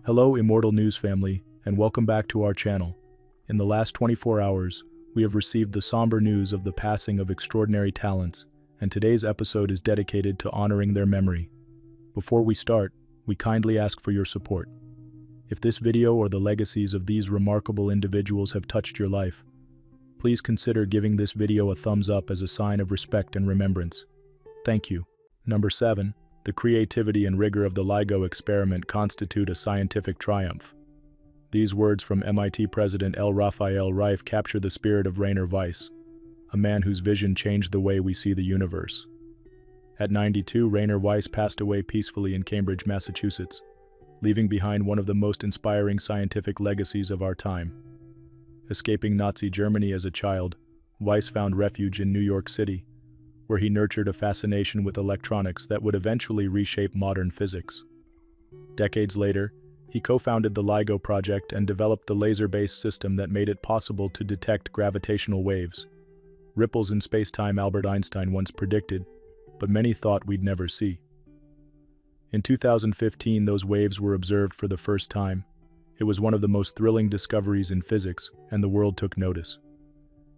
Hello, Immortal News family, and welcome back to our channel. In the last 24 hours, we have received the somber news of the passing of extraordinary talents, and today's episode is dedicated to honoring their memory. Before we start, we kindly ask for your support. If this video or the legacies of these remarkable individuals have touched your life, please consider giving this video a thumbs up as a sign of respect and remembrance. Thank you. Number 7. The creativity and rigor of the LIGO experiment constitute a scientific triumph. These words from MIT President L. Raphael Reif capture the spirit of Rainer Weiss, a man whose vision changed the way we see the universe. At 92, Rainer Weiss passed away peacefully in Cambridge, Massachusetts, leaving behind one of the most inspiring scientific legacies of our time. Escaping Nazi Germany as a child, Weiss found refuge in New York City, where he nurtured a fascination with electronics that would eventually reshape modern physics. Decades later, he co-founded the LIGO project and developed the laser-based system that made it possible to detect gravitational waves, ripples in space-time Albert Einstein once predicted, but many thought we'd never see. In 2015, those waves were observed for the first time. It was one of the most thrilling discoveries in physics, and the world took notice.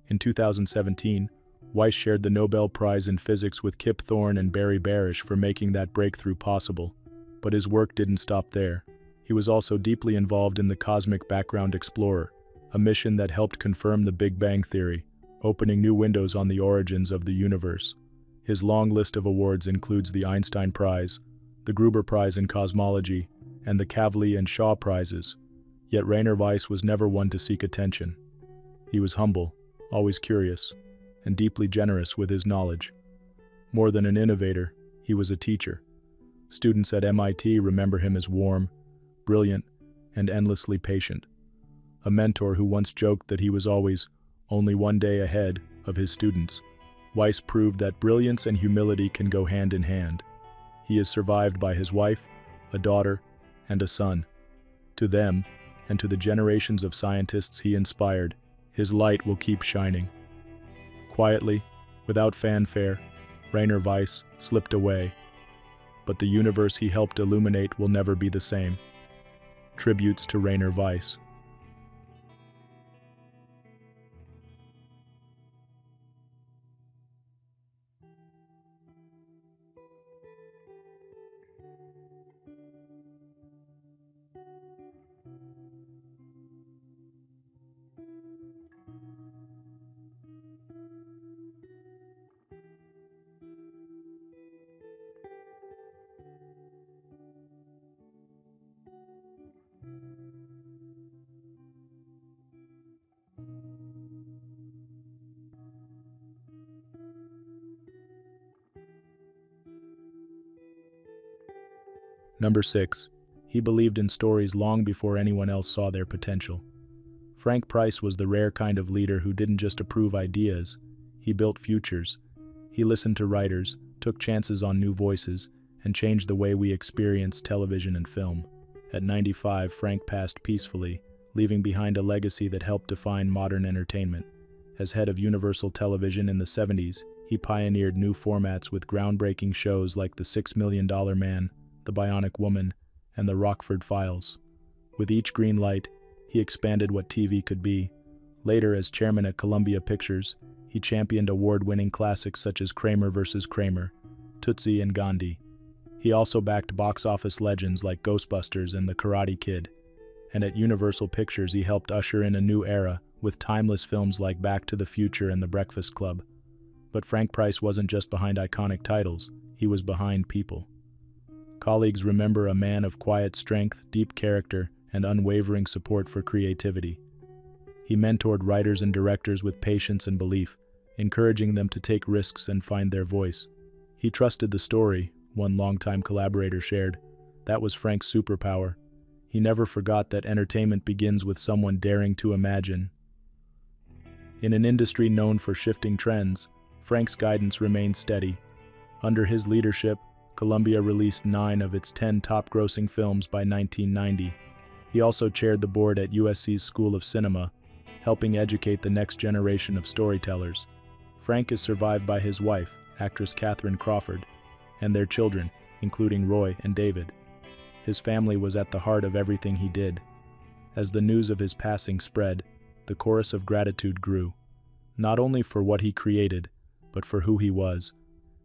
In 2017, Weiss shared the Nobel Prize in Physics with Kip Thorne and Barry Barish for making that breakthrough possible. But his work didn't stop there. He was also deeply involved in the Cosmic Background Explorer, a mission that helped confirm the Big Bang Theory, opening new windows on the origins of the universe. His long list of awards includes the Einstein Prize, the Gruber Prize in Cosmology, and the Kavli and Shaw Prizes. Yet Rainer Weiss was never one to seek attention. He was humble, always curious, and deeply generous with his knowledge. More than an innovator, he was a teacher. Students at MIT remember him as warm, brilliant, and endlessly patient. A mentor who once joked that he was always only one day ahead of his students. Weiss proved that brilliance and humility can go hand in hand. He is survived by his wife, a daughter, and a son. To them, and to the generations of scientists he inspired, his light will keep shining. Quietly, without fanfare, Rainer Weiss slipped away, but the universe he helped illuminate will never be the same. Tributes to Rainer Weiss. Number 6. He believed in stories long before anyone else saw their potential. Frank Price was the rare kind of leader who didn't just approve ideas, he built futures. He listened to writers, took chances on new voices, and changed the way we experience television and film. At 95, Frank passed peacefully, leaving behind a legacy that helped define modern entertainment. As head of Universal Television in the 70s, he pioneered new formats with groundbreaking shows like The $6 Million Man, The Bionic Woman, and The Rockford Files. With each green light, he expanded what TV could be. Later, as chairman at Columbia Pictures, he championed award-winning classics such as Kramer vs. Kramer, Tootsie, and Gandhi. He also backed box office legends like Ghostbusters and The Karate Kid. And at Universal Pictures, he helped usher in a new era with timeless films like Back to the Future and The Breakfast Club. But Frank Price wasn't just behind iconic titles, he was behind people. Colleagues remember a man of quiet strength, deep character, and unwavering support for creativity. He mentored writers and directors with patience and belief, encouraging them to take risks and find their voice. He trusted the story, one longtime collaborator shared. That was Frank's superpower. He never forgot that entertainment begins with someone daring to imagine. In an industry known for shifting trends, Frank's guidance remained steady. Under his leadership, Columbia released 9 of its 10 top-grossing films by 1990. He also chaired the board at USC's School of Cinema, helping educate the next generation of storytellers. Frank is survived by his wife, actress Catherine Crawford, and their children, including Roy and David. His family was at the heart of everything he did. As the news of his passing spread, the chorus of gratitude grew, not only for what he created, but for who he was: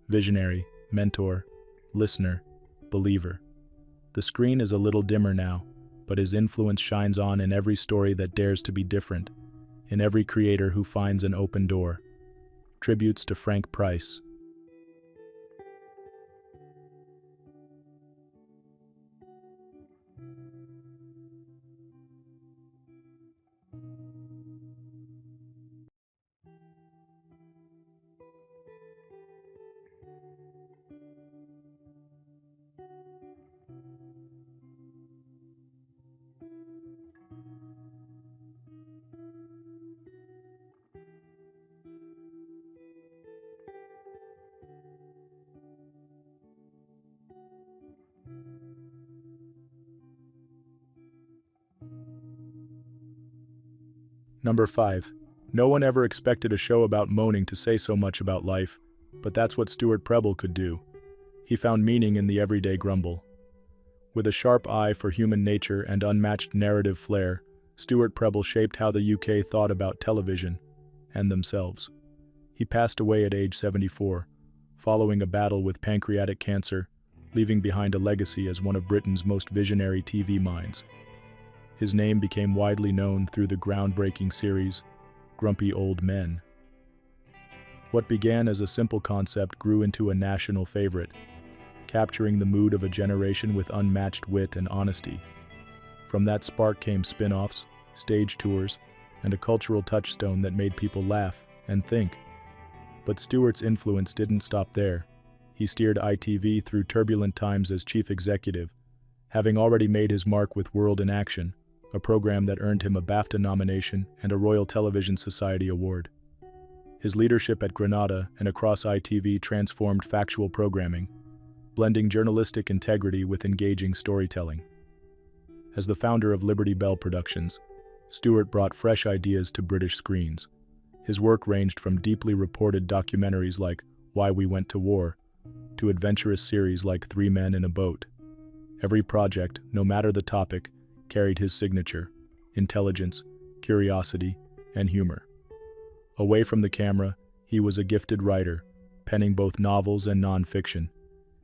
visionary, mentor, listener, believer. The screen is a little dimmer now, but his influence shines on in every story that dares to be different, in every creator who finds an open door. Tributes to Frank Price. Number 5. No one ever expected a show about moaning to say so much about life, but that's what Stuart Prebble could do. He found meaning in the everyday grumble. With a sharp eye for human nature and unmatched narrative flair, Stuart Prebble shaped how the UK thought about television and themselves. He passed away at age 74, following a battle with pancreatic cancer, leaving behind a legacy as one of Britain's most visionary TV minds. His name became widely known through the groundbreaking series, Grumpy Old Men. What began as a simple concept grew into a national favorite, capturing the mood of a generation with unmatched wit and honesty. From that spark came spin-offs, stage tours, and a cultural touchstone that made people laugh and think. But Stuart's influence didn't stop there. He steered ITV through turbulent times as chief executive, having already made his mark with World in Action, a program that earned him a BAFTA nomination and a Royal Television Society award. His leadership at Granada and across ITV transformed factual programming, blending journalistic integrity with engaging storytelling. As the founder of Liberty Bell Productions, Stuart brought fresh ideas to British screens. His work ranged from deeply reported documentaries like Why We Went to War to adventurous series like 3 Men in a Boat. Every project, no matter the topic, carried his signature: intelligence, curiosity, and humor. Away from the camera, he was a gifted writer, penning both novels and non-fiction.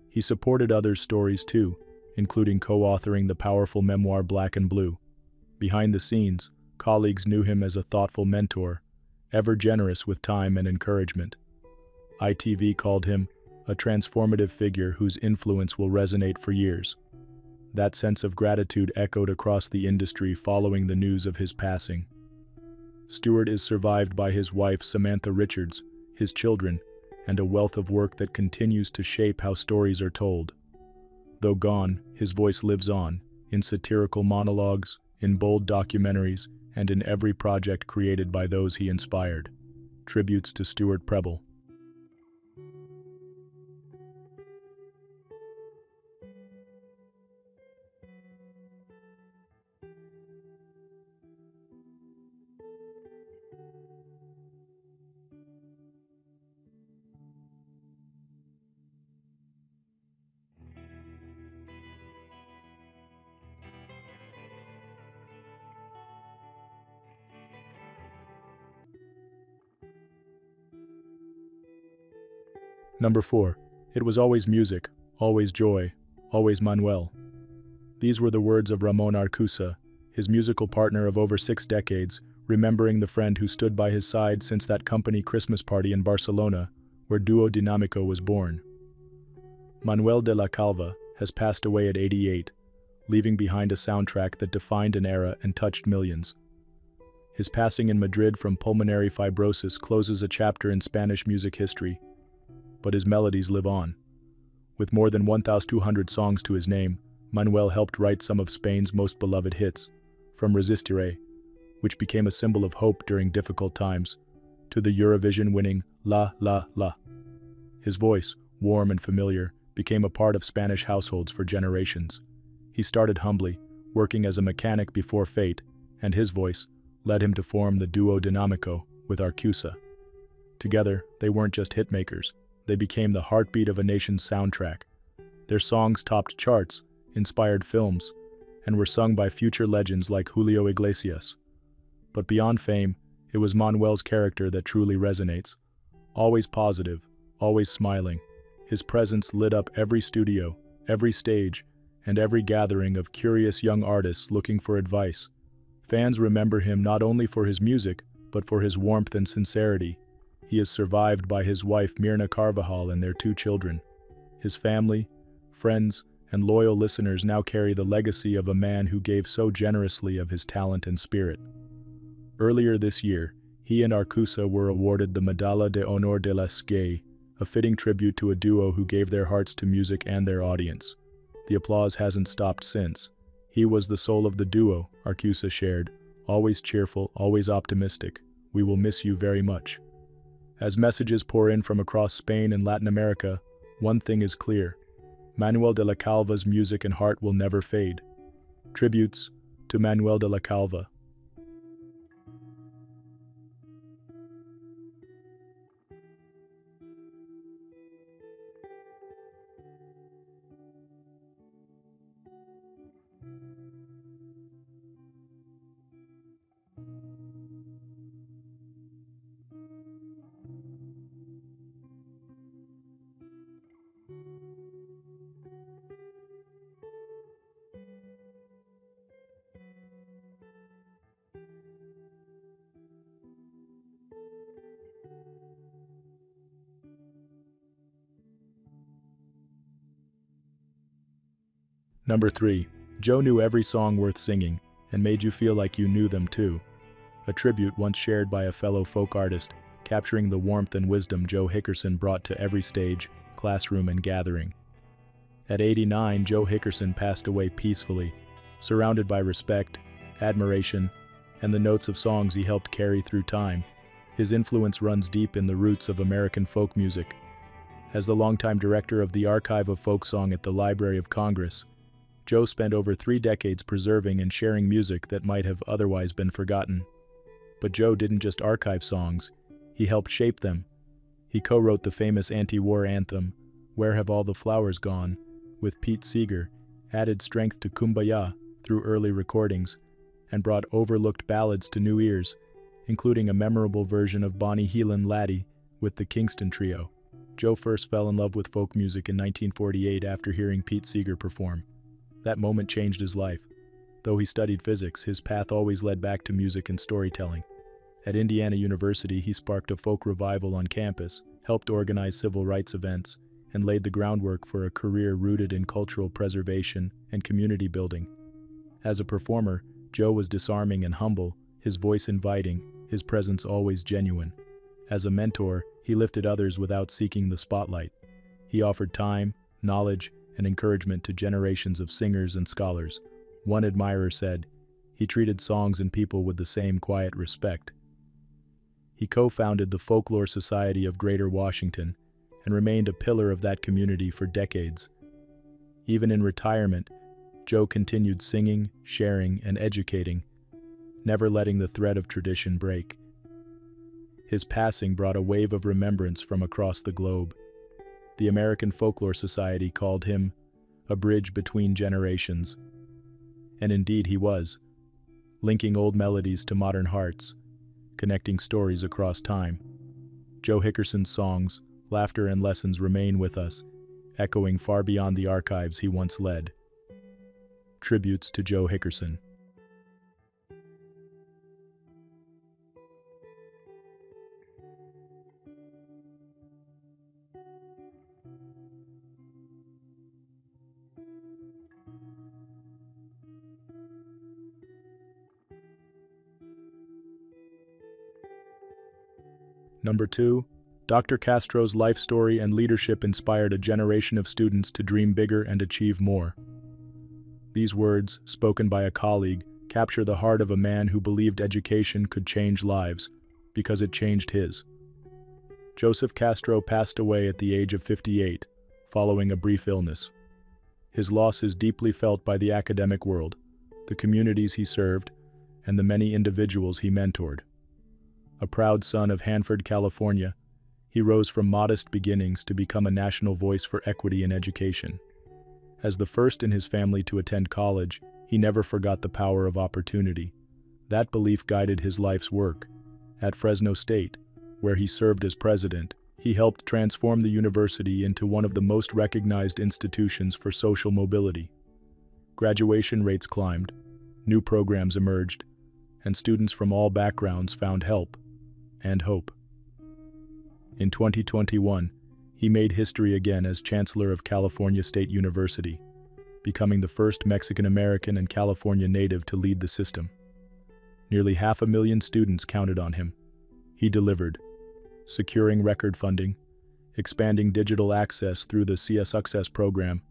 He supported others' stories too, including co-authoring the powerful memoir Black and Blue. Behind the scenes, colleagues knew him as a thoughtful mentor, ever generous with time and encouragement. ITV called him a transformative figure whose influence will resonate for years. That sense of gratitude echoed across the industry following the news of his passing. Stuart is survived by his wife Samantha Richards, his children, and a wealth of work that continues to shape how stories are told. Though gone, his voice lives on, in satirical monologues, in bold documentaries, and in every project created by those he inspired. Tributes to Stuart Prebble. Number 4. It was always music, always joy, always Manuel. These were the words of Ramon Arcusa, his musical partner of over 6 decades, remembering the friend who stood by his side since that company Christmas party in Barcelona, where Dúo Dinámico was born. Manuel de la Calva has passed away at 88, leaving behind a soundtrack that defined an era and touched millions. His passing in Madrid from pulmonary fibrosis closes a chapter in Spanish music history, but his melodies live on. With more than 1,200 songs to his name, Manuel helped write some of Spain's most beloved hits, from Resistiré, which became a symbol of hope during difficult times, to the Eurovision-winning La La La. His voice, warm and familiar, became a part of Spanish households for generations. He started humbly, working as a mechanic before fate, and his voice led him to form the Dúo Dinámico with Arcusa. Together, they weren't just hitmakers. They became the heartbeat of a nation's soundtrack. Their songs topped charts, inspired films, and were sung by future legends like Julio Iglesias. But beyond fame, it was Manuel's character that truly resonates. Always positive, always smiling, his presence lit up every studio, every stage, and every gathering of curious young artists looking for advice. Fans remember him not only for his music, but for his warmth and sincerity. He is survived by his wife Mirna Carvajal and their 2 children. His family, friends, and loyal listeners now carry the legacy of a man who gave so generously of his talent and spirit. Earlier this year, he and Arcusa were awarded the Medalla de Honor de las Gay, a fitting tribute to a duo who gave their hearts to music and their audience. The applause hasn't stopped since. He was the soul of the duo, Arcusa shared, always cheerful, always optimistic. We will miss you very much. As messages pour in from across Spain and Latin America, one thing is clear. Manuel de la Calva's music and heart will never fade. Tributes to Manuel de la Calva. Number 3. Joe knew every song worth singing, and made you feel like you knew them too. A tribute once shared by a fellow folk artist, capturing the warmth and wisdom Joe Hickerson brought to every stage, classroom, and gathering. At 89, Joe Hickerson passed away peacefully, surrounded by respect, admiration, and the notes of songs he helped carry through time. His influence runs deep in the roots of American folk music. As the longtime director of the Archive of Folk Song at the Library of Congress, Joe spent over 3 decades preserving and sharing music that might have otherwise been forgotten. But Joe didn't just archive songs, he helped shape them. He co-wrote the famous anti-war anthem, Where Have All the Flowers Gone, with Pete Seeger, added strength to Kumbaya through early recordings, and brought overlooked ballads to new ears, including a memorable version of Bonnie Heelan Laddie with the Kingston Trio. Joe first fell in love with folk music in 1948 after hearing Pete Seeger perform. That moment changed his life. Though he studied physics, his path always led back to music and storytelling. At Indiana University, he sparked a folk revival on campus, helped organize civil rights events, and laid the groundwork for a career rooted in cultural preservation and community building. As a performer, Joe was disarming and humble, his voice inviting, his presence always genuine. As a mentor, he lifted others without seeking the spotlight. He offered time, knowledge, and encouragement to generations of singers and scholars. One admirer said, he treated songs and people with the same quiet respect. He co-founded the Folklore Society of Greater Washington and remained a pillar of that community for decades. Even in retirement, Joe continued singing, sharing, and educating, never letting the thread of tradition break. His passing brought a wave of remembrance from across the globe. The American Folklore Society called him a bridge between generations. And indeed he was, linking old melodies to modern hearts, connecting stories across time. Joe Hickerson's songs, laughter, and lessons remain with us, echoing far beyond the archives he once led. Tributes to Joe Hickerson. Number 2. Dr. Castro's life story and leadership inspired a generation of students to dream bigger and achieve more. These words, spoken by a colleague, capture the heart of a man who believed education could change lives, because it changed his. Joseph Castro passed away at the age of 58, following a brief illness. His loss is deeply felt by the academic world, the communities he served, and the many individuals he mentored. A proud son of Hanford, California, he rose from modest beginnings to become a national voice for equity in education. As the first in his family to attend college, he never forgot the power of opportunity. That belief guided his life's work. At Fresno State, where he served as president, he helped transform the university into one of the most recognized institutions for social mobility. Graduation rates climbed, new programs emerged, and students from all backgrounds found help and hope. In 2021, he made history again as Chancellor of California State University, becoming the first Mexican-American and California native to lead the system. Nearly 500,000 students counted on him. He delivered, securing record funding, expanding digital access through the CS Success program,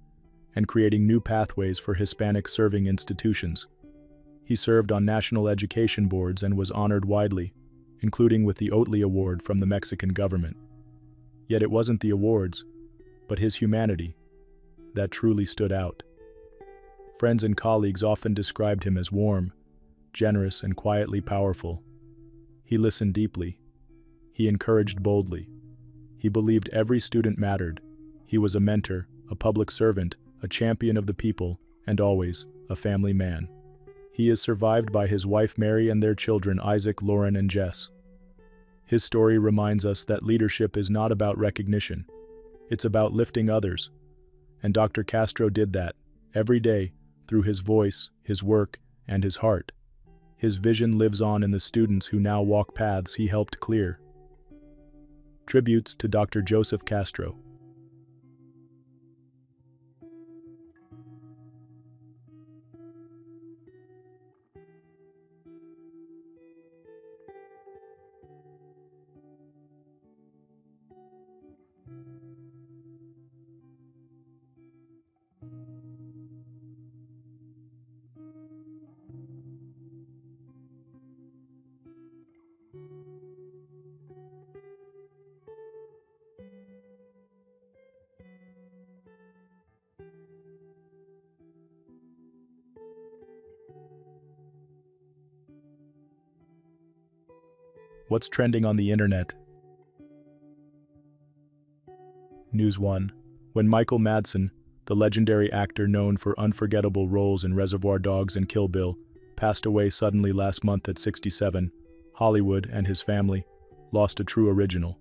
and creating new pathways for Hispanic-serving institutions. He served on national education boards and was honored widely, including with the Oatley Award from the Mexican government. Yet it wasn't the awards, but his humanity, that truly stood out. Friends and colleagues often described him as warm, generous, and quietly powerful. He listened deeply. He encouraged boldly. He believed every student mattered. He was a mentor, a public servant, a champion of the people, and always a family man. He is survived by his wife Mary and their children Isaac, Lauren, and Jess. His story reminds us that leadership is not about recognition. It's about lifting others. And Dr. Castro did that, every day, through his voice, his work, and his heart. His vision lives on in the students who now walk paths he helped clear. Tributes to Dr. Joseph Castro. What's trending on the internet? News 1. When Michael Madsen, the legendary actor known for unforgettable roles in Reservoir Dogs and Kill Bill, passed away suddenly last month at 67, Hollywood and his family lost a true original.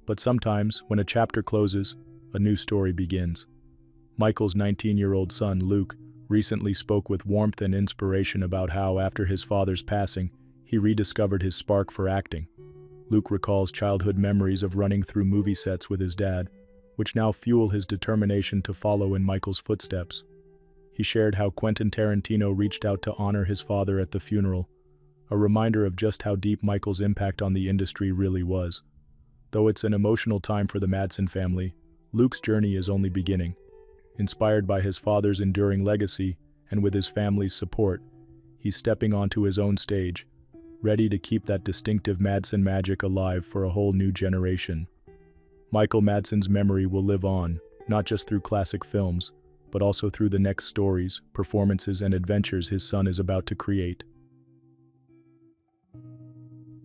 But sometimes, when a chapter closes, a new story begins. Michael's 19-year-old son, Luke, recently spoke with warmth and inspiration about how, after his father's passing, he rediscovered his spark for acting. Luke recalls childhood memories of running through movie sets with his dad, which now fuel his determination to follow in Michael's footsteps. He shared how Quentin Tarantino reached out to honor his father at the funeral, a reminder of just how deep Michael's impact on the industry really was. Though it's an emotional time for the Madsen family, Luke's journey is only beginning. Inspired by his father's enduring legacy and with his family's support, he's stepping onto his own stage, ready to keep that distinctive Madsen magic alive for a whole new generation. Michael Madsen's memory will live on, not just through classic films, but also through the next stories, performances, and adventures his son is about to create.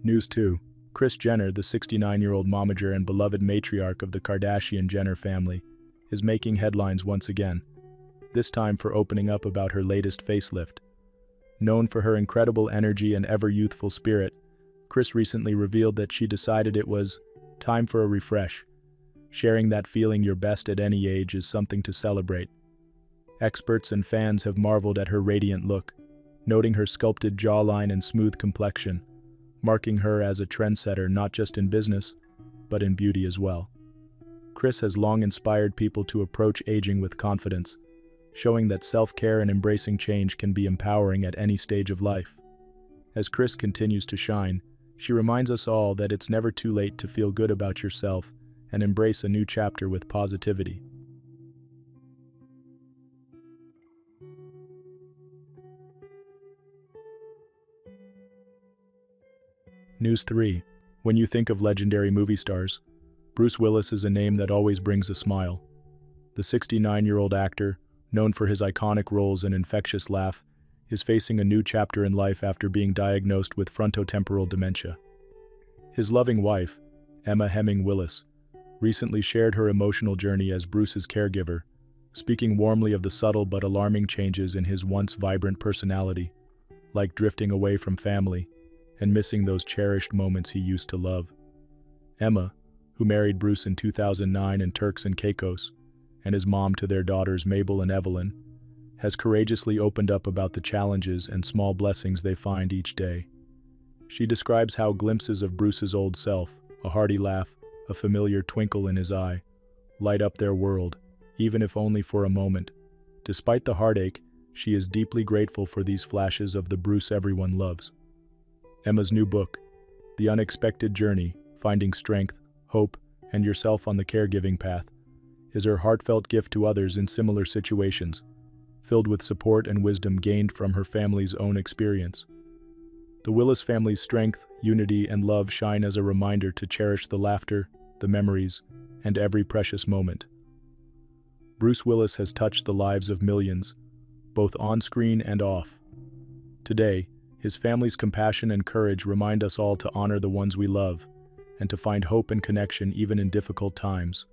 News 2. Kris Jenner, the 69-year-old momager and beloved matriarch of the Kardashian-Jenner family, is making headlines once again, this time for opening up about her latest facelift. Known for her incredible energy and ever-youthful spirit, Kris recently revealed that she decided it was time for a refresh. Sharing that feeling your best at any age is something to celebrate. Experts and fans have marveled at her radiant look, noting her sculpted jawline and smooth complexion, marking her as a trendsetter not just in business, but in beauty as well. Kris has long inspired people to approach aging with confidence, showing that self-care and embracing change can be empowering at any stage of life. As Kris continues to shine, she reminds us all that it's never too late to feel good about yourself and embrace a new chapter with positivity. News 3. When you think of legendary movie stars, Bruce Willis is a name that always brings a smile. The 69-year-old actor, known for his iconic roles and infectious laugh, is facing a new chapter in life after being diagnosed with frontotemporal dementia. His loving wife, Emma Hemming Willis, recently shared her emotional journey as Bruce's caregiver, speaking warmly of the subtle but alarming changes in his once vibrant personality, like drifting away from family and missing those cherished moments he used to love. Emma, who married Bruce in 2009 in Turks and Caicos, and is mom to their daughters Mabel and Evelyn, has courageously opened up about the challenges and small blessings they find each day. She describes how glimpses of Bruce's old self, a hearty laugh, a familiar twinkle in his eye, light up their world, even if only for a moment. Despite the heartache, she is deeply grateful for these flashes of the Bruce everyone loves. Emma's new book, The Unexpected Journey, Finding Strength, Hope, and Yourself on the Caregiving Path, is her heartfelt gift to others in similar situations, filled with support and wisdom gained from her family's own experience. The Willis family's strength, unity, and love shine as a reminder to cherish the laughter, the memories, and every precious moment. Bruce Willis has touched the lives of millions, both on-screen and off. Today, his family's compassion and courage remind us all to honor the ones we love, and to find hope and connection even in difficult times.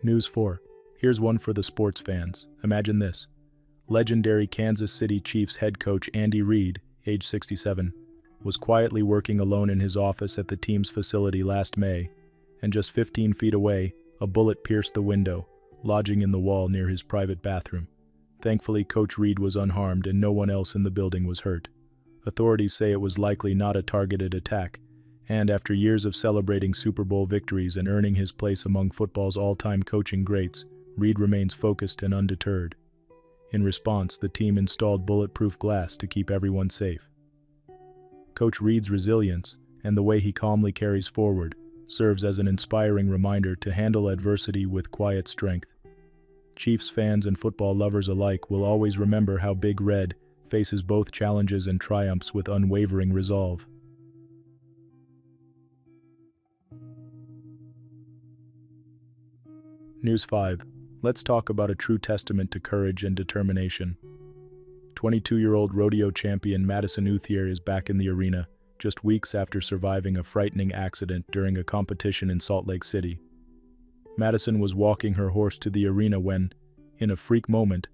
News 4. Here's one for the sports fans. Imagine this. Legendary Kansas City Chiefs head coach Andy Reid, age 67, was quietly working alone in his office at the team's facility last May, and just 15 feet away, a bullet pierced the window, lodging in the wall near his private bathroom. Thankfully, Coach Reid was unharmed and no one else in the building was hurt. Authorities say it was likely not a targeted attack, and after years of celebrating Super Bowl victories and earning his place among football's all-time coaching greats, Reid remains focused and undeterred. In response, the team installed bulletproof glass to keep everyone safe. Coach Reid's resilience, and the way he calmly carries forward, serves as an inspiring reminder to handle adversity with quiet strength. Chiefs fans and football lovers alike will always remember how Big Red faces both challenges and triumphs with unwavering resolve. News 5. Let's talk about a true testament to courage and determination. 22-year-old rodeo champion Madison Uthier is back in the arena, just weeks after surviving a frightening accident during a competition in Salt Lake City. Madison was walking her horse to the arena when, in a freak moment,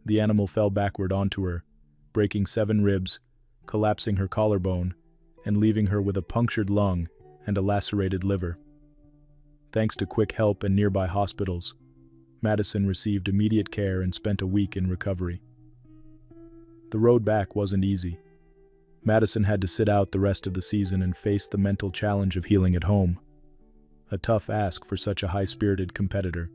the animal fell backward onto her, breaking 7 ribs, collapsing her collarbone, and leaving her with a punctured lung and a lacerated liver. Thanks to quick help and nearby hospitals, Madison received immediate care and spent a week in recovery. The road back wasn't easy. Madison had to sit out the rest of the season and face the mental challenge of healing at home. A tough ask for such a high-spirited competitor.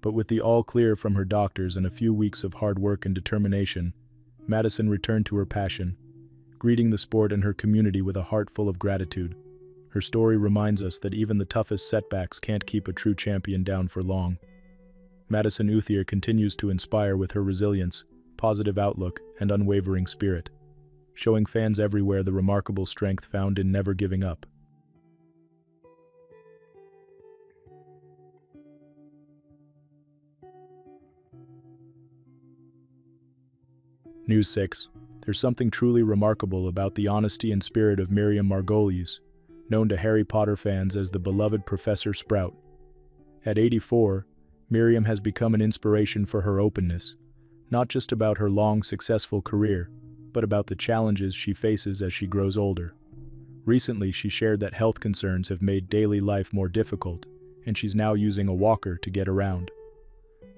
But with the all clear from her doctors and a few weeks of hard work and determination, Madison returned to her passion, greeting the sport and her community with a heart full of gratitude. Her story reminds us that even the toughest setbacks can't keep a true champion down for long. Madison Uthier continues to inspire with her resilience, positive outlook, and unwavering spirit, showing fans everywhere the remarkable strength found in never giving up. News 6. There's something truly remarkable about the honesty and spirit of Miriam Margolyes, known to Harry Potter fans as the beloved Professor Sprout. At 84, Miriam has become an inspiration for her openness, not just about her long, successful career, but about the challenges she faces as she grows older. Recently, she shared that health concerns have made daily life more difficult, and she's now using a walker to get around.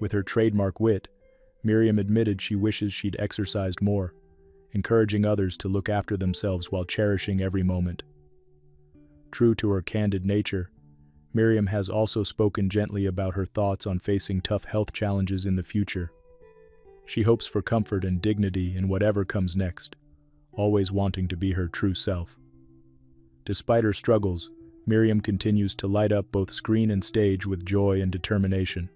With her trademark wit, Miriam admitted she wishes she'd exercised more, encouraging others to look after themselves while cherishing every moment. True to her candid nature, Miriam has also spoken gently about her thoughts on facing tough health challenges in the future. She hopes for comfort and dignity in whatever comes next, always wanting to be her true self. Despite her struggles, Miriam continues to light up both screen and stage with joy and determination.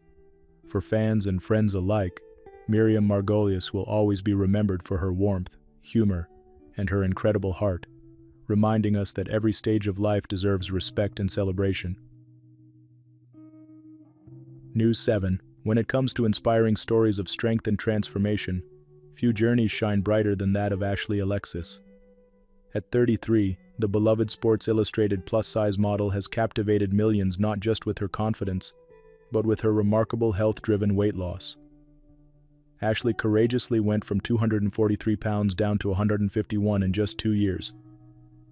For fans and friends alike, Miriam Margolyes will always be remembered for her warmth, humor, and her incredible heart, reminding us that every stage of life deserves respect and celebration. News 7. When it comes to inspiring stories of strength and transformation, few journeys shine brighter than that of Ashley Alexis. At 33, the beloved Sports Illustrated plus-size model has captivated millions not just with her confidence, but with her remarkable health-driven weight loss. Ashley courageously went from 243 pounds down to 151 in just 2 years.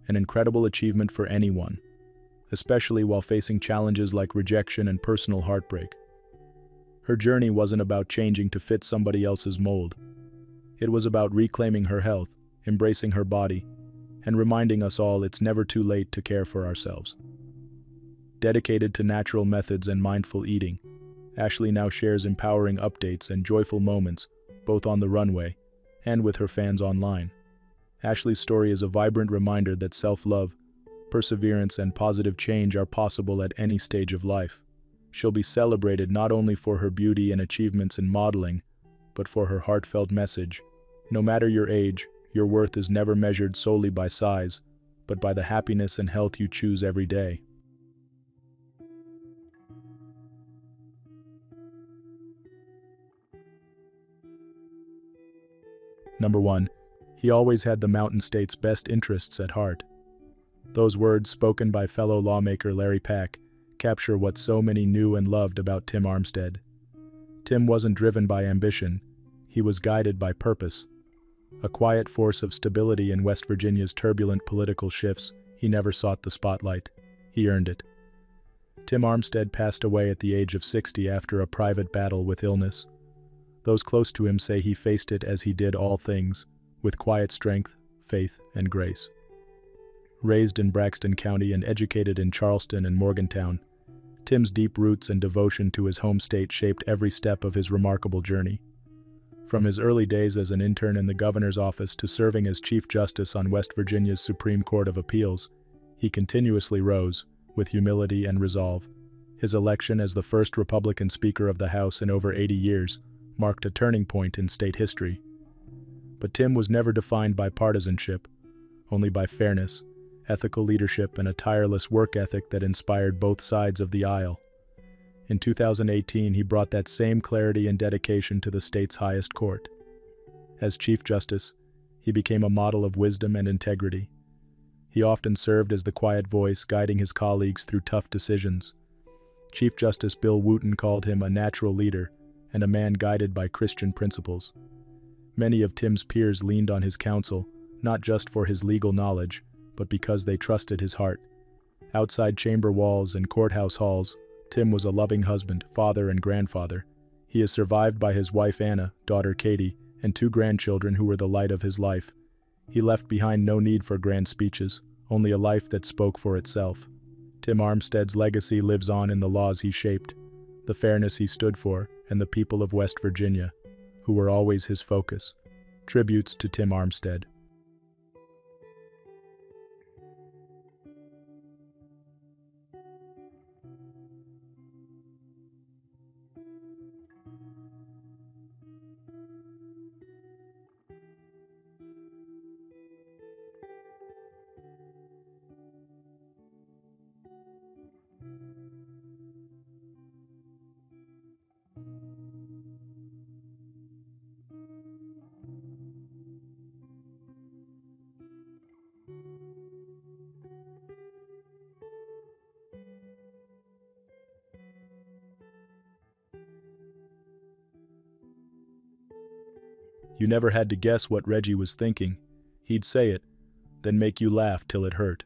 An incredible achievement for anyone, especially while facing challenges like rejection and personal heartbreak. Her journey wasn't about changing to fit somebody else's mold. It was about reclaiming her health, embracing her body, and reminding us all it's never too late to care for ourselves. Dedicated to natural methods and mindful eating, Ashley now shares empowering updates and joyful moments, both on the runway and with her fans online. Ashley's story is a vibrant reminder that self-love, perseverance, and positive change are possible at any stage of life. She'll be celebrated not only for her beauty and achievements in modeling, but for her heartfelt message. No matter your age, your worth is never measured solely by size, but by the happiness and health you choose every day. Number 1. He always had the Mountain State's best interests at heart. Those words, spoken by fellow lawmaker Larry Pack, capture what so many knew and loved about Tim Armstead. Tim wasn't driven by ambition, he was guided by purpose. A quiet force of stability in West Virginia's turbulent political shifts, he never sought the spotlight. He earned it. Tim Armstead passed away at the age of 60 after a private battle with illness. Those close to him say he faced it as he did all things, with quiet strength, faith, and grace. Raised in Braxton County and educated in Charleston and Morgantown, Tim's deep roots and devotion to his home state shaped every step of his remarkable journey. From his early days as an intern in the governor's office to serving as Chief Justice on West Virginia's Supreme Court of Appeals, he continuously rose, with humility and resolve. His election as the first Republican Speaker of the House in over 80 years marked a turning point in state history. But Tim was never defined by partisanship, only by fairness, ethical leadership, and a tireless work ethic that inspired both sides of the aisle. In 2018, he brought that same clarity and dedication to the state's highest court. As Chief Justice, he became a model of wisdom and integrity. He often served as the quiet voice, guiding his colleagues through tough decisions. Chief Justice Bill Wooten called him a natural leader and a man guided by Christian principles. Many of Tim's peers leaned on his counsel, not just for his legal knowledge, but because they trusted his heart. Outside chamber walls and courthouse halls, Tim was a loving husband, father, and grandfather. He is survived by his wife Anna, daughter Katie, and 2 grandchildren who were the light of his life. He left behind no need for grand speeches, only a life that spoke for itself. Tim Armstead's legacy lives on in the laws he shaped, the fairness he stood for, and the people of West Virginia, who were always his focus. Tributes to Tim Armstead. You never had to guess what Reggie was thinking. He'd say it, then make you laugh till it hurt.